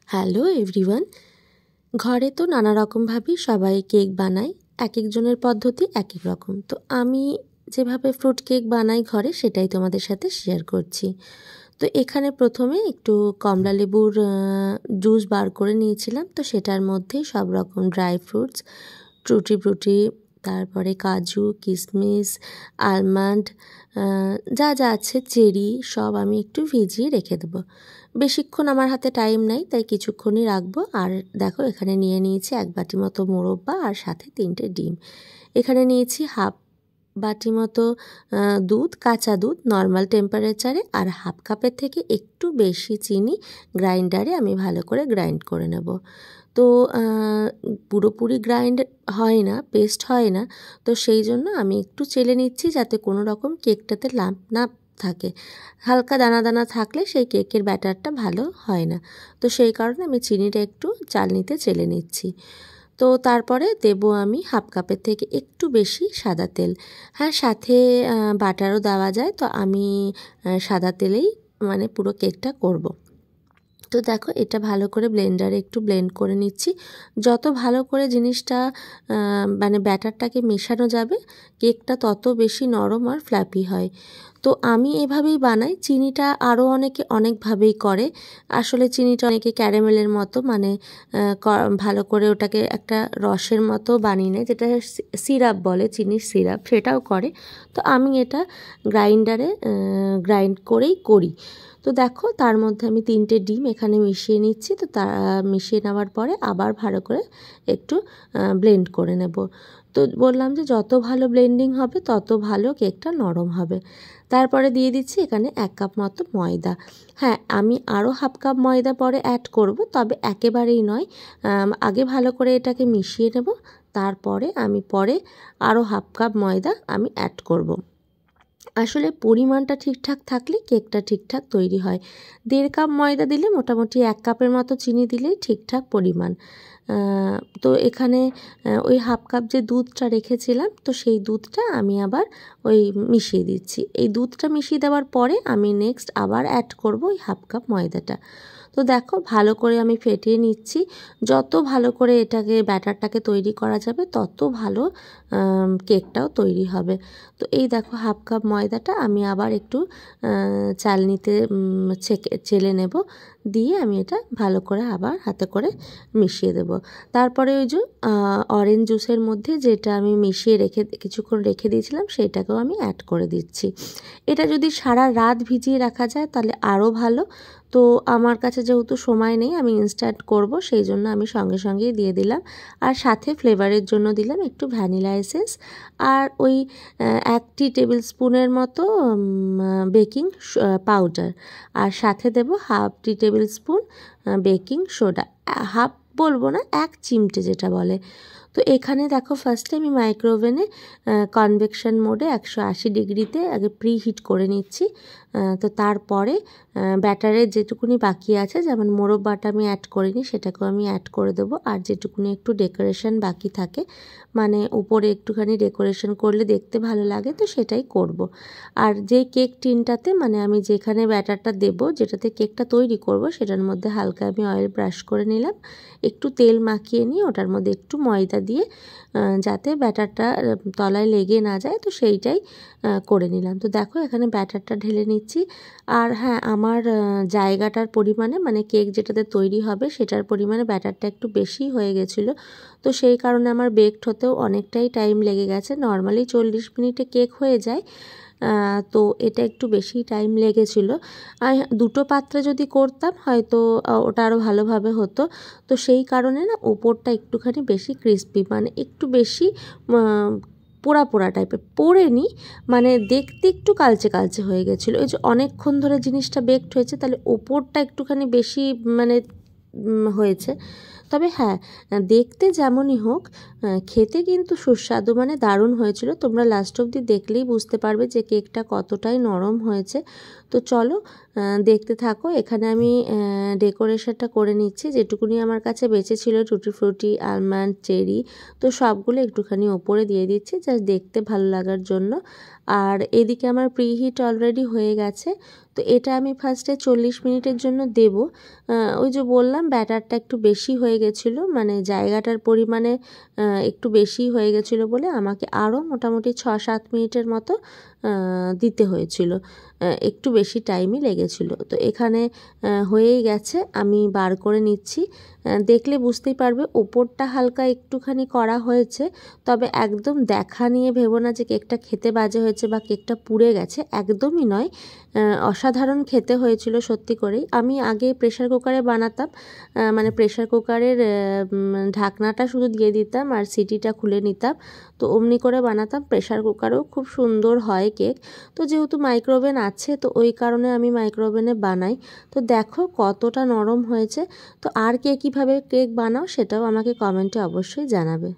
Hello everyone. ঘরে তো নানা রকমভাবেই সবাই কেক বানায়, এক একজনের পদ্ধতি এক এক রকম। তো আমি যেভাবে ফ্রুট কেক বানাই ঘরে সেটাই তোমাদের সাথে শেয়ার করছি। তো এখানে প্রথমে একটু কমলা লেবুর জুস বার করে নিয়েছিলাম। তো সেটার মধ্যেই সব রকম ড্রাই ফ্রুটস, টুটি ফ্রুটি, তারপরে কাজু, কিশমিশ, আলমন্ড, যা যা আছে, চেরি, সব আমি একটু ভিজিয়ে রেখে দেবো। বেশিক্ষণ আমার হাতে টাইম নাই, তাই কিছুক্ষণই রাখবো। আর দেখো এখানে নিয়ে নিয়েছি 1 বাটি মতো মোরব্বা আর সাথে 3টে ডিম। এখানে নিয়েছি হাফ বাটি মতো দুধ, কাঁচা দুধ নর্মাল টেম্পারেচারে, আর হাফ কাপের থেকে একটু বেশি চিনি গ্রাইন্ডারে আমি ভালো করে গ্রাইন্ড করে নেব। তো পুরোপুরি গ্রাইন্ড হয় না, পেস্ট হয় না, তো সেই জন্য আমি একটু চেলে নিচ্ছি যাতে কোনো রকম কেকটাতে লাম্প না থাকে। হালকা দানা দানা থাকলে সেই কেকের ব্যাটারটা ভালো হয় না। তো সেই কারণে আমি চিনিটা একটু চালনিতে চেলে নিচ্ছি। তো তারপরে দেব আমি হাফ কাপের থেকে একটু বেশি সাদা তেল। হ্যাঁ, সাথে বাটারও দেওয়া যায়, তো আমি সাদা তেলেই মানে পুরো কেকটা করব। তো দেখো এটা ভালো করে ব্লেন্ডারে একটু ব্লেন্ড করে নিচ্ছি। যত ভালো করে জিনিসটা মানে ব্যাটারটাকে মেশানো যাবে, কেকটা তত বেশি নরম আর ফ্ল্যাপি হয়। তো আমি এভাবেই বানাই। চিনিটা আরও অনেকে অনেকভাবেই করে। আসলে চিনিটা অনেকে ক্যারামেলের মতো মানে ভালো করে ওটাকে একটা রসের মতো বানিয়ে নেয়, যেটা সিরাপ বলে, চিনির সিরাপ, সেটাও করে। তো আমি এটা গ্রাইন্ডারে গ্রাইন্ড করেই করি। তো দেখো তার মধ্যে আমি 3টে ডিম এখানে মিশিয়ে নিচ্ছি। তো তা মিশিয়ে নেওয়ার পরে আবার ভালো করে একটু ব্লেন্ড করে নেব। তো বললাম যে যত ভালো ব্লেন্ডিং হবে তত ভালো কেকটা নরম হবে। তারপরে দিয়ে দিচ্ছি এখানে 1 কাপ মতো ময়দা। হ্যাঁ, আমি আরও হাফ কাপ ময়দা পরে অ্যাড করব, তবে একেবারেই নয়। আগে ভালো করে এটাকে মিশিয়ে নেব, তারপরে আমি পরে আরও হাফ কাপ ময়দা আমি অ্যাড করব। আসলে পরিমাণটা ঠিকঠাক থাকলে কেকটা ঠিকঠাক তৈরি হয়। 1.5 কাপ ময়দা দিলে মোটামুটি 1 কাপের মতো চিনি দিলেই ঠিকঠাক পরিমাণ। তো এখানে ওই হাফ কাপ যে দুধটা রেখেছিলাম, তো সেই দুধটা আমি আবার ওই মিশিয়ে দিচ্ছি। এই দুধটা মিশিয়ে দেওয়ার পরে আমি নেক্সট আবার অ্যাড করব ওই হাফ কাপ ময়দাটা। তো দেখো ভালো করে আমি ফেটিয়ে নিচ্ছি। যত ভালো করে এটাকে ব্যাটারটাকে তৈরি করা যাবে তত ভালো কেকটাও তৈরি হবে। তো এই দেখো হাফ কাপ ময়দাটা আমি আবার একটু চালনিতে চেলে নেব, দিয়ে আমি এটা ভালো করে আবার হাতে করে মিশিয়ে দেব। তারপরে ওই যে অরেঞ্জ জুসের মধ্যে যেটা আমি মিশিয়ে কিছুক্ষণ রেখে দিয়েছিলাম সেটাকেও আমি অ্যাড করে দিচ্ছি। এটা যদি সারা রাত ভিজিয়ে রাখা যায় তাহলে আরও ভালো। তো আমার কাছে যেহেতু সময় নেই, আমি ইনস্ট্যান্ট করব, সেই জন্য আমি সঙ্গে সঙ্গেই দিয়ে দিলাম। আর সাথে ফ্লেভারের জন্য দিলাম একটু ভ্যানিলা এসেন্স, আর ওই 1 টেবিল স্পুনের মতো বেকিং পাউডার, আর সাথে দেব half tablespoon baking soda. Half বলবো না, 1 চিমটে যেটা বলে। তো এখানে দেখো ফার্স্টে আমি মাইক্রোওভেনে কনভেকশন মোডে 180 ডিগ্রিতে আগে প্রি হিট করে নিচ্ছি। তো তারপরে ব্যাটারের যেটুকুনি বাকি আছে, যেমন মোরব্বাটা আমি অ্যাড করিনি সেটাকেও আমি অ্যাড করে দেবো। আর যেটুকুনি একটু ডেকোরেশন বাকি থাকে, মানে উপরে একটুখানি ডেকোরেশন করলে দেখতে ভালো লাগে, তো সেটাই করব। আর যেই কেক টিনটাতে মানে আমি যেখানে ব্যাটারটা দেব, যেটাতে কেকটা তৈরি করব, সেটার মধ্যে হালকা আমি অয়েল ব্রাশ করে নিলাম, একটু তেল মাখিয়ে নিয়ে ওটার মধ্যে একটু ময়দা দিয়ে যাতে ব্যাটারটা তলায় লেগে না যায়, তো সেইটাই করে নিলাম। তো দেখো এখানে ব্যাটারটা ঢেলে নিচ্ছি। আর হ্যাঁ, আমার জায়গাটার পরিমাণে মানে কেক যেটাতে তৈরি হবে সেটার পরিমাণে ব্যাটারটা একটু বেশি হয়ে গেছিলো, তো সেই কারণে আমার বেকড হতেও অনেকটাই টাইম লেগে গেছে। নর্মালি 40 মিনিটে কেক হয়ে যায়, তো এটা একটু বেশি টাইম লেগেছিলো। আর 2টো পাত্রে যদি করতাম হয়তো ওটা আরও ভালোভাবে হতো। তো সেই কারণে না ওপরটা একটুখানি বেশি ক্রিস্পি, মানে একটু বেশি পোড়া পোড়া টাইপের পোড়েনি, মানে দেখতে একটু কালচে কালচে হয়ে গেছিলো। ওই যে অনেকক্ষণ ধরে জিনিসটা বেকড হয়েছে, তাহলে ওপরটা একটুখানি বেশি মানে হয়েছে। তবে হ্যাঁ, দেখতে যেমনই হোক খেতে কিন্তু সুস্বাদু, মানে দারুণ হয়েছিল। তোমরা লাস্ট অবধি দেখলেই বুঝতে পারবে যে কেকটা কতটাই নরম হয়েছে। তো চলো দেখতে থাকো। এখানে আমি ডেকোরেশনটা করে নিচ্ছি। যেটুকুনি আমার কাছে বেঁচে ছিল, টুটি ফ্রুটি, আলমন্ড, চেরি, তো সবগুলো একটুখানি ওপরে দিয়ে দিচ্ছি জাস্ট দেখতে ভালো লাগার জন্য। আর এদিকে আমার প্রিহিট অলরেডি হয়ে গেছে। তো এটা আমি ফার্স্টে 40 মিনিটের জন্য দেব। ওই যে বললাম ব্যাটারটা একটু বেশি হয়ে গেছিলো, মানে জায়গাটার পরিমাণে একটু বেশি হয়ে গেছিলো বলে আমাকে আরও মোটামুটি 6-7 মিনিটের মতো দিতে হয়েছিল, একটু বেশি টাইমই লেগেছিল। তো এখানে হয়েই গেছে, আমি বার করে নিচ্ছি। দেখলে বুঝতেই পারবে ওপরটা হালকা একটুখানি করা হয়েছে, তবে একদম দেখা নিয়ে ভেবো না যে কেকটা খেতে বাজে হয়েছে বা কেকটা পুড়ে গেছে, একদমই নয়। অসাধারণ খেতে হয়েছিল সত্যি করেই। আমি আগে প্রেশার কুকারে বানাতাম, মানে প্রেশার কুকারের ঢাকনাটা শুধু দিয়ে দিতাম আর সিটিটা খুলে নিতাম, তো অমনি করে বানাতাম। প্রেশার কুকারেও খুব সুন্দর হয় কেক। তো যেহেতু মাইক্রোওভেন আছে তো ওই কারণে আমি মাইক্রোওভেনে বানাই। তো দেখো কতটা নরম হয়েছে। তো আর কে কীভাবে কেক বানাও সেটাও আমাকে কমেন্টে অবশ্যই জানাবে।